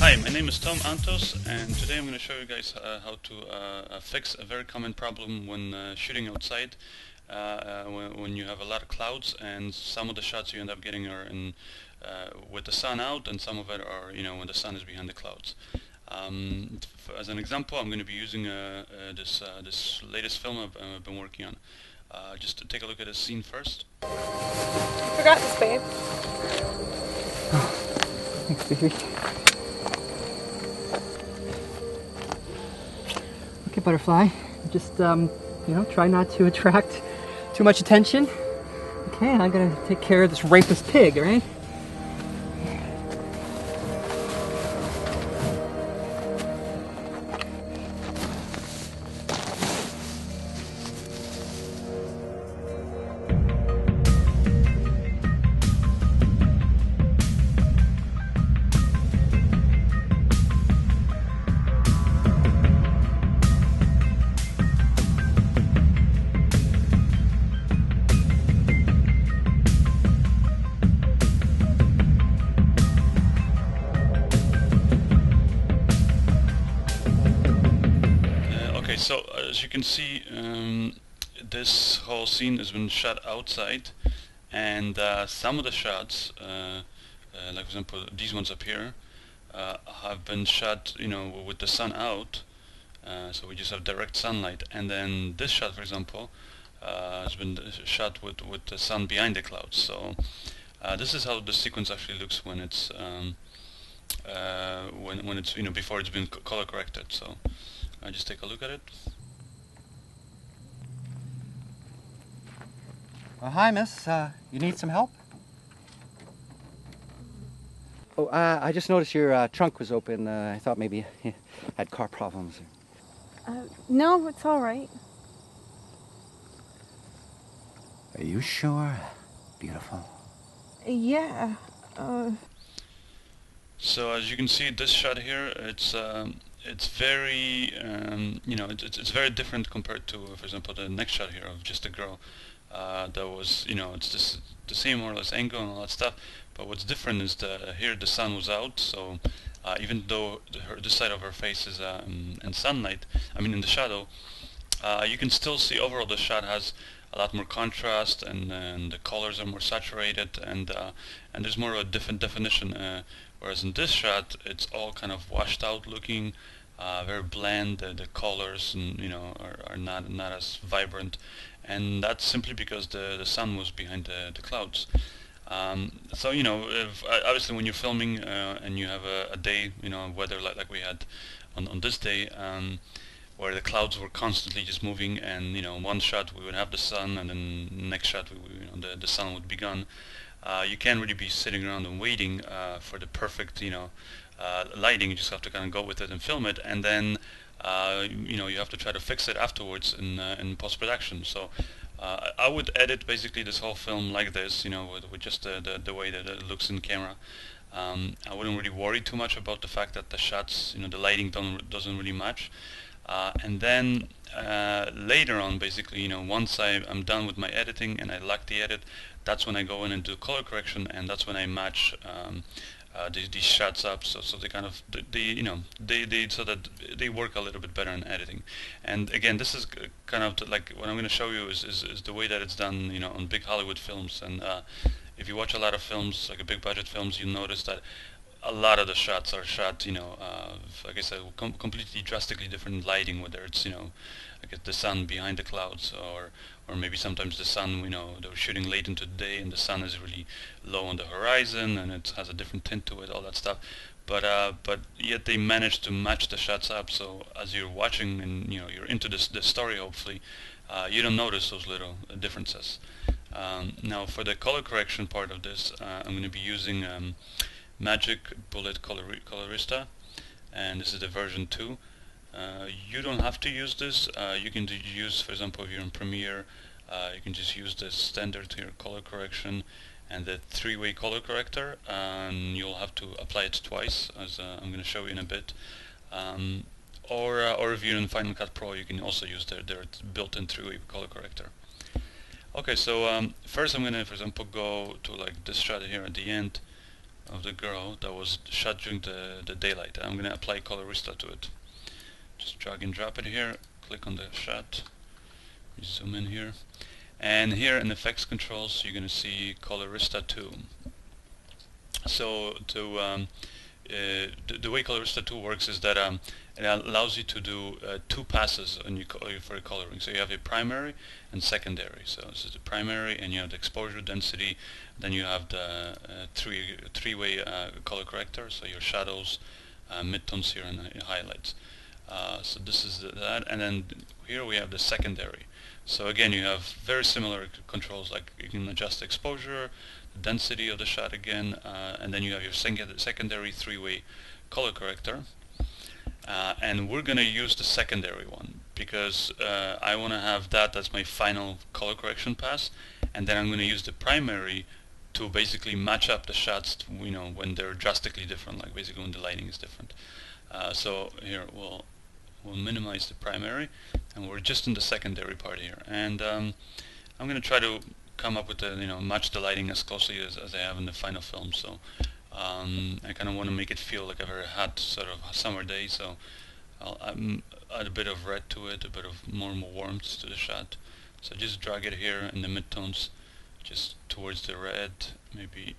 Hi, my name is Tom Antos, and today I'm going to show you guys how to fix a very common problem when shooting outside. When you have a lot of clouds, and some of the shots you end up getting are in with the sun out, and some of it are when the sun is behind the clouds. As an example, I'm going to be using this latest film I've been working on. Just to take a look at this scene first. I forgot the spade. Thanks, baby. Okay, butterfly. Just, try not to attract too much attention. Okay, I'm gonna take care of this rapist pig, right? So as you can see, this whole scene has been shot outside, and some of the shots, like for example these ones up here, have been shot, with the sun out. So we just have direct sunlight, and then this shot, for example, has been shot with the sun behind the clouds. So this is how the sequence actually looks when it's when it's before it's been color corrected. So I just take a look at it. Well, hi, miss. You need some help? Oh, I just noticed your trunk was open. I thought maybe you had car problems. No, it's all right. Are you sure? Beautiful. Yeah. So as you can see, this shot here, it's very it's very different compared to, for example, the next shot here of just a girl. That was, it's just the same more or less angle and all that stuff, but what's different is here the sun was out, so even though this side of her face is in sunlight, in the shadow, you can still see overall the shot has a lot more contrast, and the colors are more saturated, and there's more of a different definition. Whereas in this shot, it's all kind of washed out looking, very bland. The colors are not as vibrant, and that's simply because the sun was behind the clouds. So obviously when you're filming and you have a day, weather like we had on this day, where the clouds were constantly just moving, and one shot we would have the sun, and then next shot the sun would be gone. You can't really be sitting around and waiting for the perfect lighting. You just have to kind of go with it and film it, and then you have to try to fix it afterwards in post-production. So I would edit basically this whole film like this, with just the way that it looks in camera. I wouldn't really worry too much about the fact that the shots, the lighting doesn't really match. And then later on, basically, once I'm done with my editing and I like the edit, that's when I go in and do color correction, and that's when I match these shots up, so they kind of they so that they work a little bit better in editing. And again, this is kind of like what I'm going to show you is the way that it's done, on big Hollywood films. And if you watch a lot of films, like big budget films, you'll notice that a lot of the shots are shot, like I said, completely drastically different lighting, whether it's, like the sun behind the clouds, or maybe sometimes the sun, they were shooting late into the day and the sun is really low on the horizon and it has a different tint to it, all that stuff. But yet they managed to match the shots up, so as you're watching and you're into this story, hopefully, you don't notice those little differences. Now for the color correction part of this, I'm going to be using Magic Bullet Colorista, and this is the version 2. You don't have to use this. You can use, for example, if you're in Premiere, you can just use the standard here color correction and the 3-way color corrector, and you'll have to apply it twice, as I'm going to show you in a bit. Or if you're in Final Cut Pro, you can also use their built-in 3-way color corrector. Okay, so first I'm going to, for example, go to like this shot here at the end. of the girl that was shot during the daylight. I'm going to apply colorista to it. Just drag and drop it here, click on the shot, zoom in here, and here in effects controls you're going to see colorista 2. So the way colorista 2 works is that it allows you to do 2 passes on for your coloring. So you have a primary and secondary. So this is the primary, and you have the exposure, density, then you have the three-way color corrector, so your shadows, midtones here, and highlights. So this is that, and then here we have the secondary. So again, you have very similar controls, like you can adjust the exposure, the density of the shot again, and then you have your secondary 3-way color corrector. And we're going to use the secondary one because I want to have that as my final color correction pass, and then I'm going to use the primary to basically match up the shots, when they're drastically different, like basically when the lighting is different. So here we'll minimize the primary, and we're just in the secondary part here. And I'm going to try to come up with the, match the lighting as closely as I have in the final film. So I kind of want to make it feel like a very hot sort of summer day. So I'll add a bit of red to it, a bit of more warmth to the shot. So just drag it here in the midtones, just towards the red, maybe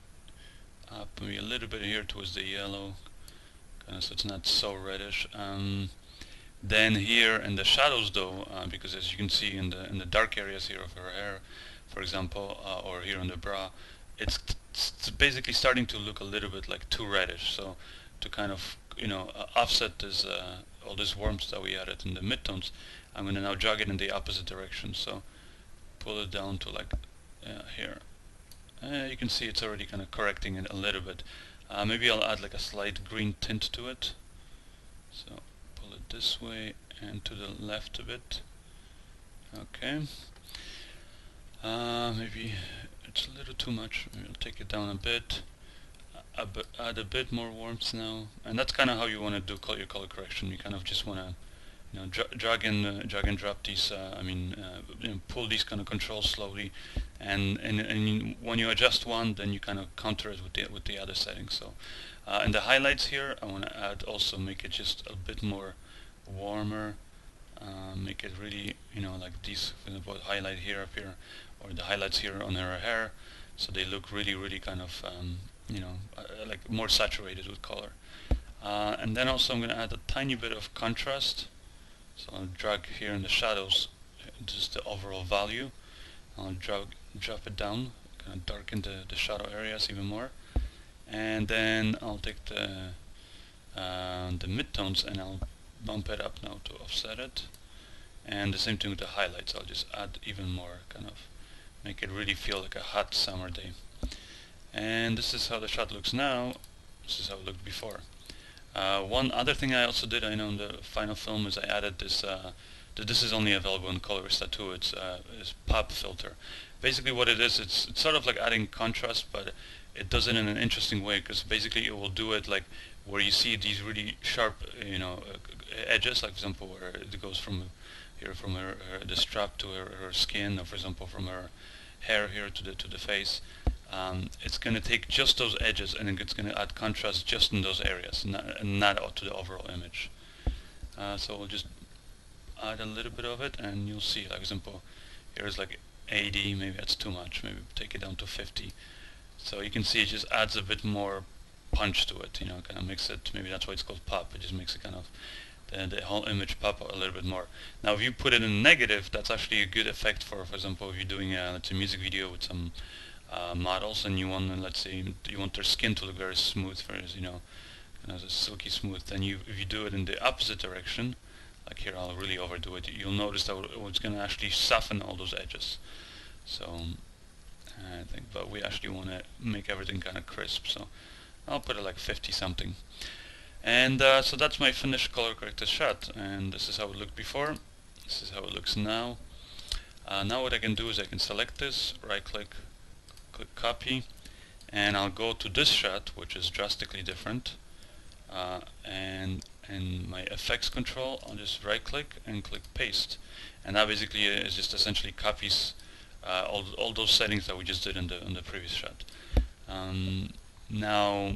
up, maybe a little bit here towards the yellow, kind of so it's not so reddish. Then here in the shadows though, because as you can see in the dark areas here of her hair, for example, or here on the bra, it's basically starting to look a little bit like too reddish. So to kind of offset this all this warmth that we added in the midtones, I'm going to now jog it in the opposite direction. So pull it down to like here. You can see it's already kind of correcting it a little bit. Maybe I'll add like a slight green tint to it. So pull it this way and to the left a bit. Okay. Maybe it's a little too much. Maybe I'll take it down a bit. Add a bit more warmth now, and that's kind of how you want to do your color correction. You kind of just want to drag and drop these. Pull these kind of controls slowly, and when you adjust one, then you kind of counter it with the other settings. So in the highlights here, I want to add also make it just a bit more warmer. Make it really like these, for example, highlight here up here, or the highlights here on her hair, so they look really kind of like more saturated with color. And then also I'm going to add a tiny bit of contrast. So I'll drag here in the shadows, just the overall value. I'll drop it down, kind of darken the shadow areas even more. And then I'll take the midtones and I'll bump it up now to offset it. And the same thing with the highlights. I'll just add even more, kind of make it really feel like a hot summer day. And this is how the shot looks now. This is how it looked before. One other thing I also did, I know in the final film, is I added this. This is only available in Colorista 2. It's pop filter. Basically, what it is, it's sort of like adding contrast, but it does it in an interesting way, because basically it will do it like where you see these really sharp, edges. Like for example, where it goes from here, from the strap to her skin, or for example, from her hair here to the face. It's going to take just those edges and it's going to add contrast just in those areas, not to the overall image. So we'll just add a little bit of it, and you'll see, like, for example, here's like 80, maybe that's too much, maybe take it down to 50. So you can see it just adds a bit more punch to it, kind of makes it, maybe that's why it's called pop. It just makes it kind of the whole image pop a little bit more. Now if you put it in negative, that's actually a good effect for example, if you're doing let's say, a music video with some models, and you want, let's say, you want their skin to look very smooth, kind of silky smooth. Then if you do it in the opposite direction, like here, I'll really overdo it. You'll notice that it's going to actually soften all those edges. So I think, but we actually want to make everything kind of crisp. So I'll put it like 50 something. And so that's my finished color corrected shot. And this is how it looked before. This is how it looks now. Now what I can do is I can select this, right click, click copy, and I'll go to this shot, which is drastically different, and in my effects control I'll just right click and click paste, and that basically is just essentially copies all those settings that we just did in the previous shot. Now,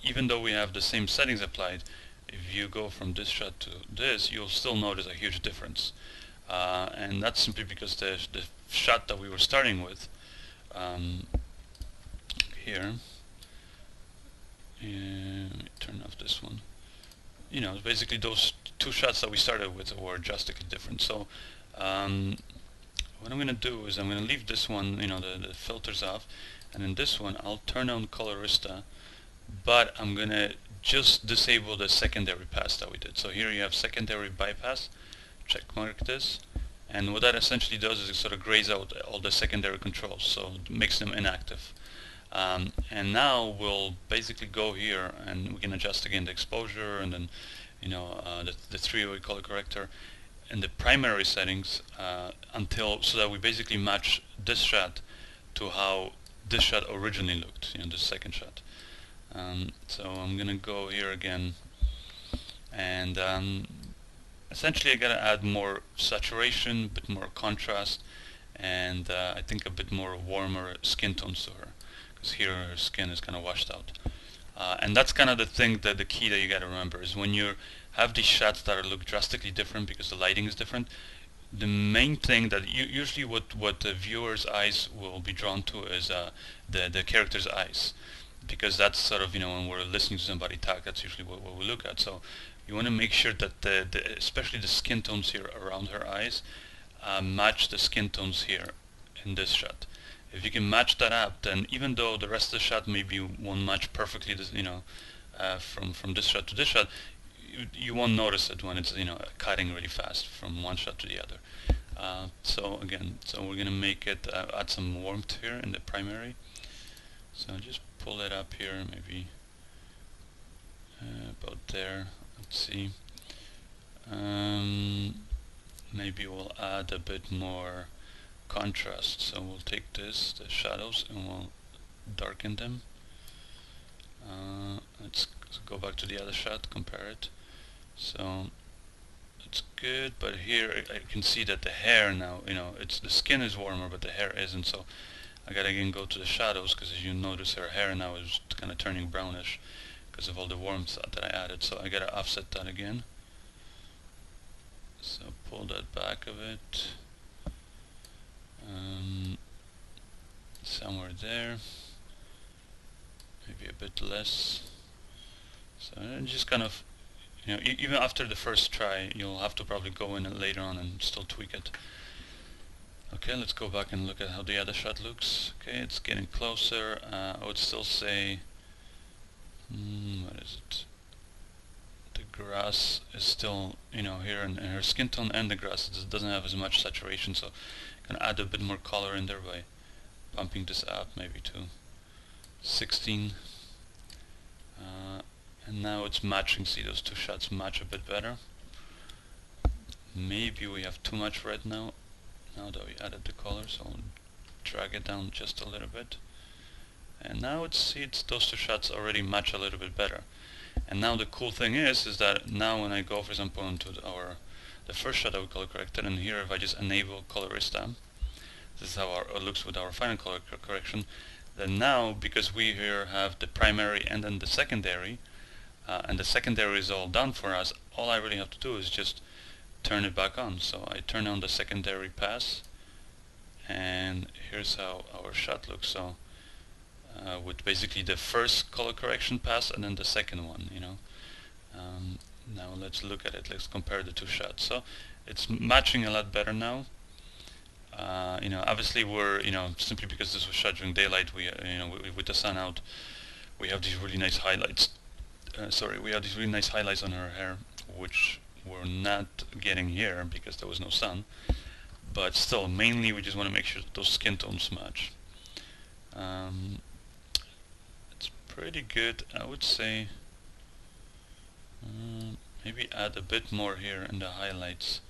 even though we have the same settings applied, if you go from this shot to this, you'll still notice a huge difference. And that's simply because the shot that we were starting with here, let me turn off this one. You know, basically those two shots that we started with were drastically different. So what I'm going to do is I'm going to leave this one, you know, the filters off, and in this one I'll turn on Colorista, but I'm going to just disable the secondary pass that we did. So here you have secondary bypass, check mark this, and what that essentially does is it sort of grays out all the secondary controls, so it makes them inactive. And now we'll basically go here and we can adjust again the exposure and then, you know, the three-way color corrector and the primary settings so that we basically match this shot to how this shot originally looked, you know, the second shot. So I'm gonna go here again, and essentially I gotta add more saturation, a bit more contrast, and I think a bit more warmer skin tones to her, because here her skin is kind of washed out. And that's kind of the thing, that the key that you gotta remember is when you have these shots that look drastically different because the lighting is different, the main thing that usually what the viewer's eyes will be drawn to is the character's eyes, because that's sort of, you know, when we're listening to somebody talk, that's usually what we look at. So you want to make sure that especially the skin tones here around her eyes match the skin tones here in this shot. If you can match that up, then even though the rest of the shot maybe won't match perfectly, you know, from this shot to this shot, you won't notice it when it's, you know, cutting really fast from one shot to the other. So again, so we're gonna make it add some warmth here in the primary. So just pull it up here, maybe about there. Let's see. Maybe we'll add a bit more contrast. So we'll take the shadows, and we'll darken them. Let's go back to the other shot, compare it. So it's good, but here I can see that the hair now, you know, the skin is warmer, but the hair isn't. So I gotta again go to the shadows, because as you notice, her hair now is kind of turning brownish because of all the warmth that I added. So I gotta offset that again. So pull that back a bit, somewhere there, maybe a bit less. So just kind of, you know, even after the first try, you'll have to probably go in later on and still tweak it. Okay, let's go back and look at how the other shot looks. Okay, it's getting closer. I would still say, what is it? The grass is still, you know, here in her skin tone, and the grass doesn't have as much saturation, so I can add a bit more color in there by bumping this up maybe to 16. And now it's matching. See, those two shots match a bit better. Maybe we have too much red now that we added the color, so I'll drag it down just a little bit. And now it's those two shots already match a little bit better. And now the cool thing is that now when I go, for example, into the first shot that we color corrected, and here if I just enable Colorista, this is how it looks with our final color correction. Then now, because we here have the primary and then the secondary, and the secondary is all done for us, all I really have to do is just turn it back on. So I turn on the secondary pass, and here's how our shot looks. So with basically the first color correction pass and then the second one, you know. Now let's look at it. Let's compare the two shots. So it's matching a lot better now. You know, obviously we're, you know, simply because this was shot during daylight, we, you know, with the sun out, we have these really nice highlights. We have these really nice highlights on her hair, which we're not getting here because there was no sun. But still, mainly we just want to make sure that those skin tones match. It's pretty good, I would say. Maybe add a bit more here in the highlights,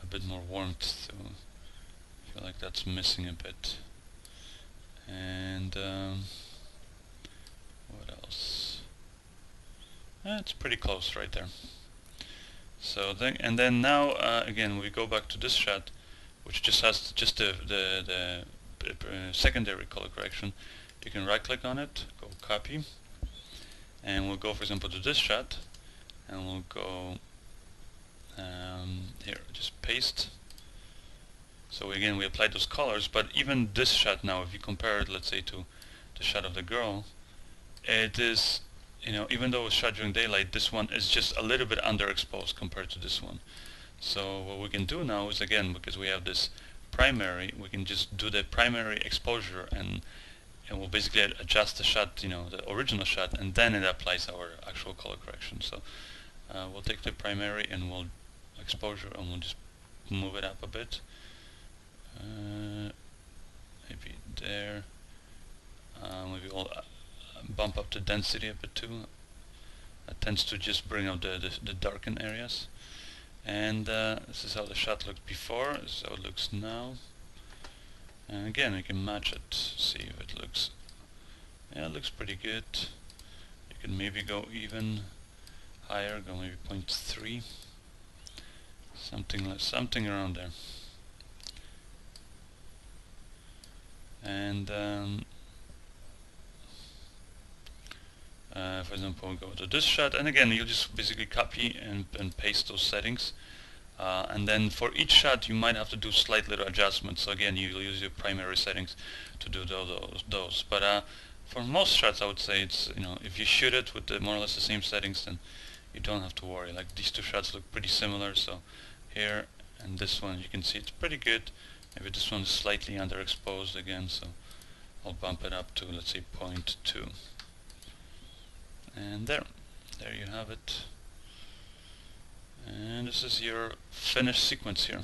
a bit more warmth. So I feel like that's missing a bit. And what else? It's pretty close right there. So then now again we go back to this shot, which just has just the secondary color correction. you can right click on it, go copy, and we'll go for example to this shot, and we'll go here, just paste. So again we applied those colors, but even this shot now, if you compare it, let's say, to the shot of the girl, it is, even though it's shot during daylight, this one is just a little bit underexposed compared to this one. So what we can do now is, again, because we have this primary, we can just do the primary exposure, and we'll basically adjust the shot, the original shot, and then it applies our actual color correction. So we'll take the primary and we'll exposure, and we'll just move it up a bit. Maybe there. Maybe we'll bump up the density a bit too. That tends to just bring out the darkened areas. And this is how the shot looked before, this is how it looks now. And again, we can match it, see if it looks, yeah, it looks pretty good. You can maybe go even higher, go maybe 0.3, something around there. And for example, we'll go to this shot, and again you'll just basically copy and paste those settings, and then for each shot you might have to do slight little adjustments. So again, you'll use your primary settings to do those. But for most shots, I would say it's, if you shoot it with more or less the same settings, then you don't have to worry. Like these two shots look pretty similar, so here and this one, you can see it's pretty good. Maybe this one is slightly underexposed again, so I'll bump it up to, let's say, 0.2. And there you have it. And this is your finished sequence here.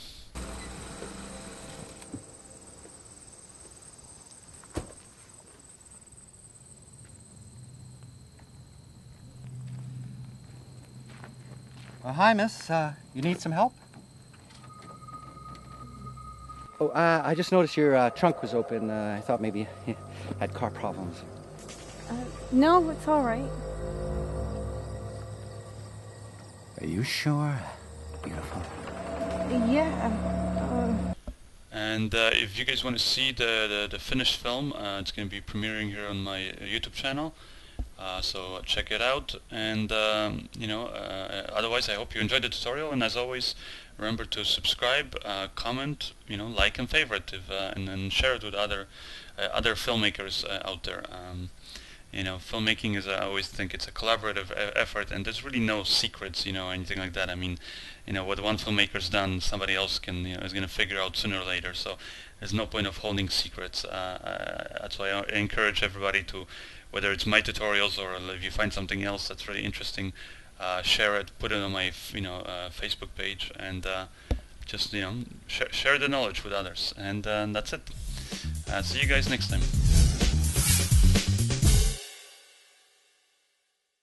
Hi, miss. You need some help? Oh, I just noticed your trunk was open. I thought maybe you had car problems. No, it's all right. Are you sure? Beautiful. Yeah. And if you guys want to see the finished film, it's going to be premiering here on my YouTube channel. So check it out, and otherwise I hope you enjoyed the tutorial, and as always, remember to subscribe, comment, like and favorite, and then share it with other filmmakers out there. Filmmaking is, I always think it's a collaborative effort, and there's really no secrets, anything like that. I mean, what one filmmaker's done, somebody else can, is going to figure out sooner or later. So there's no point of holding secrets. That's why I encourage everybody to, whether it's my tutorials or if you find something else that's really interesting, share it, put it on my Facebook page, and just share the knowledge with others. And that's it. See you guys next time.